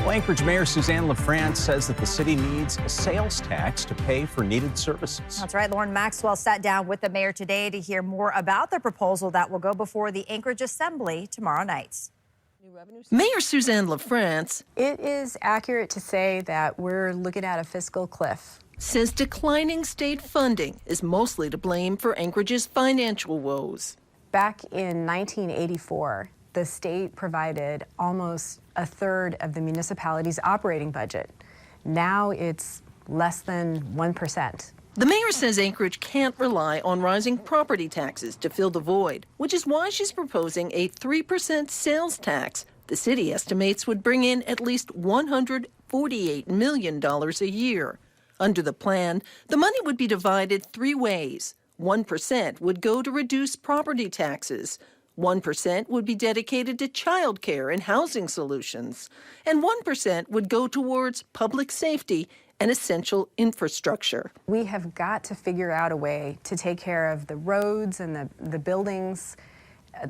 Well, Anchorage Mayor Suzanne LaFrance says that the city needs a sales tax to pay for needed services. That's right. Lauren Maxwell sat down with the mayor today to hear more about the proposal that will go before the Anchorage Assembly tomorrow night. Mayor Suzanne LaFrance It is accurate to say that we're looking at a fiscal cliff. says declining state funding is mostly to blame for Anchorage's financial woes. Back in 1984, the state provided almost a third of the municipality's operating budget. Now it's less than 1%. The mayor says Anchorage can't rely on rising property taxes to fill the void, which is why she's proposing a 3% sales tax. The city estimates would bring in at least $148 million a year. Under the plan, the money would be divided three ways. 1% would go to reduce property taxes. 1% would be dedicated to child care and housing solutions. And 1% would go towards public safety and essential infrastructure. We have got to figure out a way to take care of the roads and the buildings,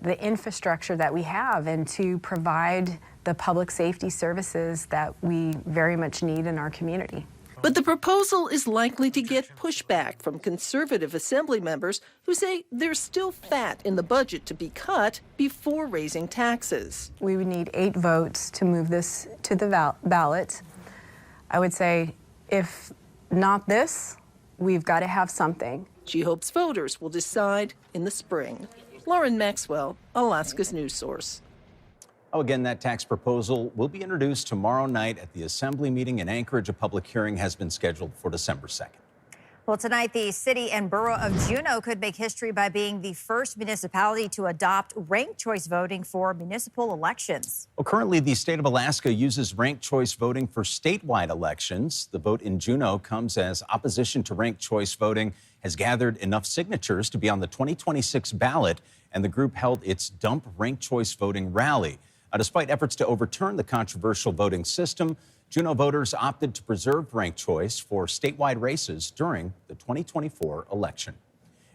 the infrastructure that we have, and to provide the public safety services that we very much need in our community. But the proposal is likely to get pushback from conservative assembly members who say there's still fat in the budget to be cut before raising taxes. We would need 8 votes to move this to the ballot. I would say, if not this, we've got to have something. She hopes voters will decide in the spring. Lauren Maxwell, Alaska's news source. Oh, again, that tax proposal will be introduced tomorrow night at the Assembly meeting in Anchorage. A public hearing has been scheduled for December 2nd. Well, tonight, the city and borough of Juneau could make history by being the first municipality to adopt ranked choice voting for municipal elections. Well, currently, the state of Alaska uses ranked choice voting for statewide elections. The vote in Juneau comes as opposition to ranked choice voting has gathered enough signatures to be on the 2026 ballot, and the group held its Dump Ranked Choice Voting rally. Despite efforts to overturn the controversial voting system, Juneau voters opted to preserve ranked choice for statewide races during the 2024 election.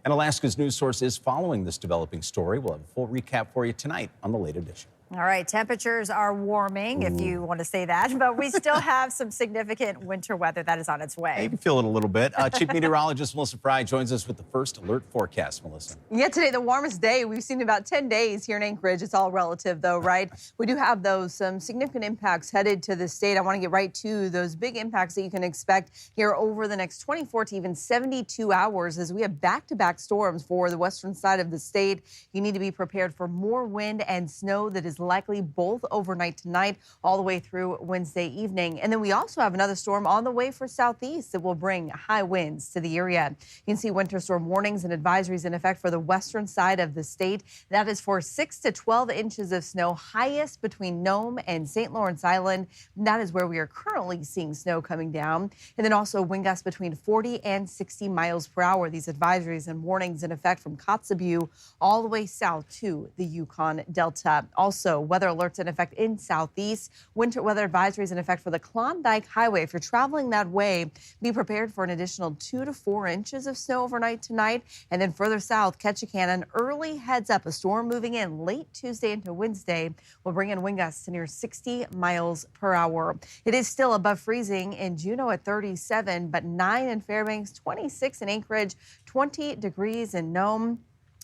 And Alaska's news source is following this developing story. We'll have a full recap for you tonight on the Late Edition. All right, temperatures are warming, if you want to say that, but we still have some significant winter weather that is on its way. Maybe feel it a little bit. Chief Meteorologist Melissa Fry joins us with the first alert forecast. Melissa. Yeah, today the warmest day we've seen in about 10 days here in Anchorage. It's all relative, though, right? We do have some significant impacts headed to the state. I want to get right to those big impacts that you can expect here over the next 24 to even 72 hours as we have back-to-back storms for the western side of the state. You need to be prepared for more wind and snow that is likely both overnight tonight all the way through Wednesday evening. And then we also have another storm on the way for southeast that will bring high winds to the area. You can see winter storm warnings and advisories in effect for the western side of the state. That is for 6 to 12 inches of snow, highest between Nome and St. Lawrence Island. That is where we are currently seeing snow coming down. And then also wind gusts between 40 and 60 miles per hour. These advisories and warnings in effect from Kotzebue all the way south to the Yukon Delta. Also, weather alerts in effect in southeast. Winter weather advisories in effect for the Klondike Highway. If you're traveling that way, be prepared for an additional 2 to 4 inches of snow overnight tonight. And then further south, Ketchikan, early heads up. A storm moving in late Tuesday into Wednesday will bring in wind gusts to near 60 miles per hour. It is still above freezing in Juneau at 37, but 9 in Fairbanks, 26 in Anchorage, 20 degrees in Nome.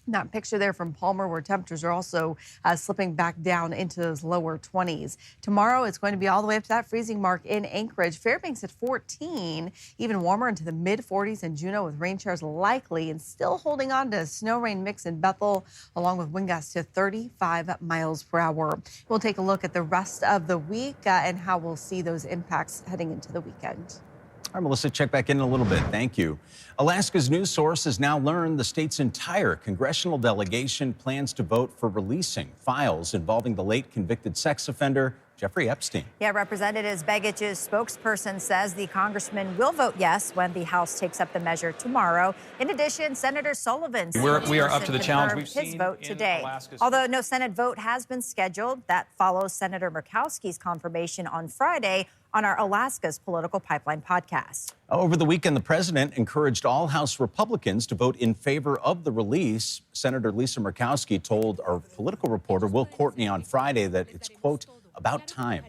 That picture there from Palmer, where temperatures are also slipping back down into those lower 20s. Tomorrow, it's going to be all the way up to that freezing mark in Anchorage. Fairbanks at 14, even warmer into the mid-40s in Juneau with rain showers likely, and still holding on to a snow-rain mix in Bethel, along with wind gusts to 35 miles per hour. We'll take a look at the rest of the week and how we'll see those impacts heading into the weekend. All right, Melissa, check back in a little bit. Thank you. Alaska's news source has now learned the state's entire congressional delegation plans to vote for releasing files involving the late convicted sex offender Jeffrey Epstein. Yeah, Representative Beggich's spokesperson says the congressman will vote yes when the House takes up the measure tomorrow. In addition, Senator Sullivan we are up to the challenge we've his seen vote today. Alaska's. Although no Senate vote has been scheduled, that follows Senator Murkowski's confirmation on Friday on our Alaska's Political Pipeline podcast. Over the weekend, the president encouraged all House Republicans to vote in favor of the release. Senator Lisa Murkowski told our political reporter Will Courtney on Friday that it's, quote, about time.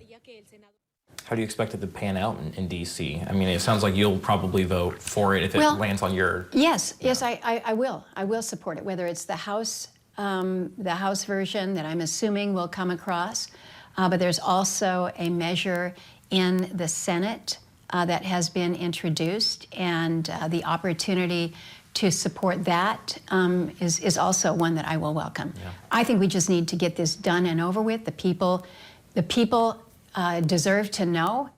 How do you expect it to pan out in D.C.? I mean, it sounds like you'll probably vote for it if it lands on your... Yes, I will. I will support it, whether it's the House version that I'm assuming will come across, but there's also a measure in the Senate that has been introduced, and the opportunity to support that is also one that I will welcome. Yeah. I think we just need to get this done and over with. The people deserve to know.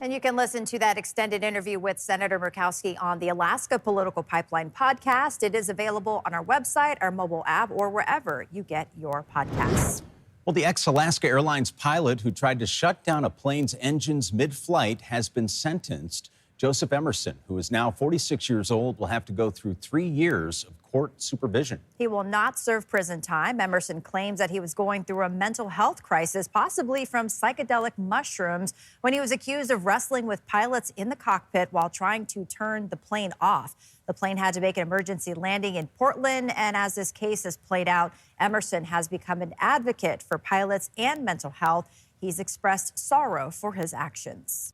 And you can listen to that extended interview with Senator Murkowski on the Alaska Political Pipeline podcast. It is available on our website, our mobile app, or wherever you get your podcasts. Well, the ex-Alaska Airlines pilot who tried to shut down a plane's engines mid-flight has been sentenced. Joseph Emerson, who is now 46 years old, will have to go through 3 years of court supervision. He will not serve prison time. Emerson claims that he was going through a mental health crisis, possibly from psychedelic mushrooms, when he was accused of wrestling with pilots in the cockpit while trying to turn the plane off. The plane had to make an emergency landing in Portland, and as this case has played out, Emerson has become an advocate for pilots and mental health. He's expressed sorrow for his actions.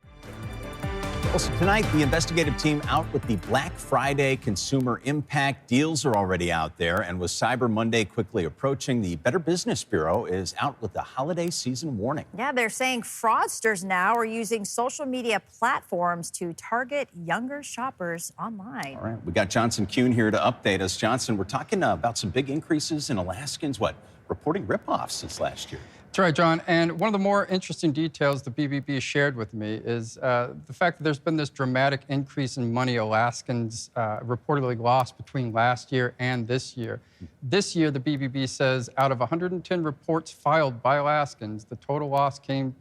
Also tonight, the investigative team out with the Black Friday consumer impact. Deals are already out there, and with Cyber Monday quickly approaching, the Better Business Bureau is out with the holiday season warning. Yeah, they're saying fraudsters now are using social media platforms to target younger shoppers online. All right, we got Johnson Kuhn here to update us. Johnson, we're talking about some big increases in Alaskans, reporting ripoffs since last year. That's right, John. And one of the more interesting details the BBB shared with me is the fact that there's been this dramatic increase in money Alaskans reportedly lost between last year and this year. This year, the BBB says out of 110 reports filed by Alaskans, the total loss came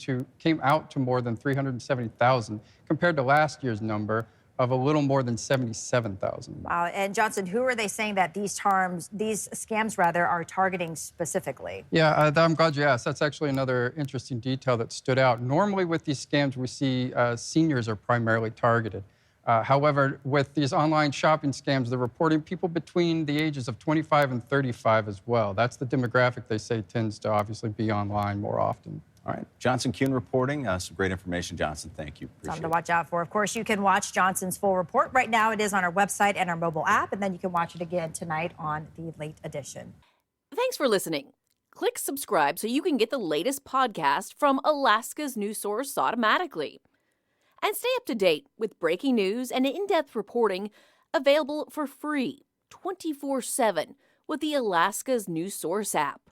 out to more than 370,000 compared to last year's number of a little more than 77,000. Wow. And Johnson, who are they saying that these scams are targeting specifically? Yeah, I'm glad you asked. That's actually another interesting detail that stood out. Normally with these scams, we see seniors are primarily targeted. However, with these online shopping scams, they're reporting people between the ages of 25 and 35 as well. That's the demographic they say tends to obviously be online more often. All right, Johnson Kuhn reporting. Some great information, Johnson. Thank you. Something to watch out for. Of course, you can watch Johnson's full report. Right now, it is on our website and our mobile app, and then you can watch it again tonight on the Late Edition. Thanks for listening. Click subscribe so you can get the latest podcast from Alaska's news source automatically. And stay up to date with breaking news and in-depth reporting available for free 24/7 with the Alaska's news source app.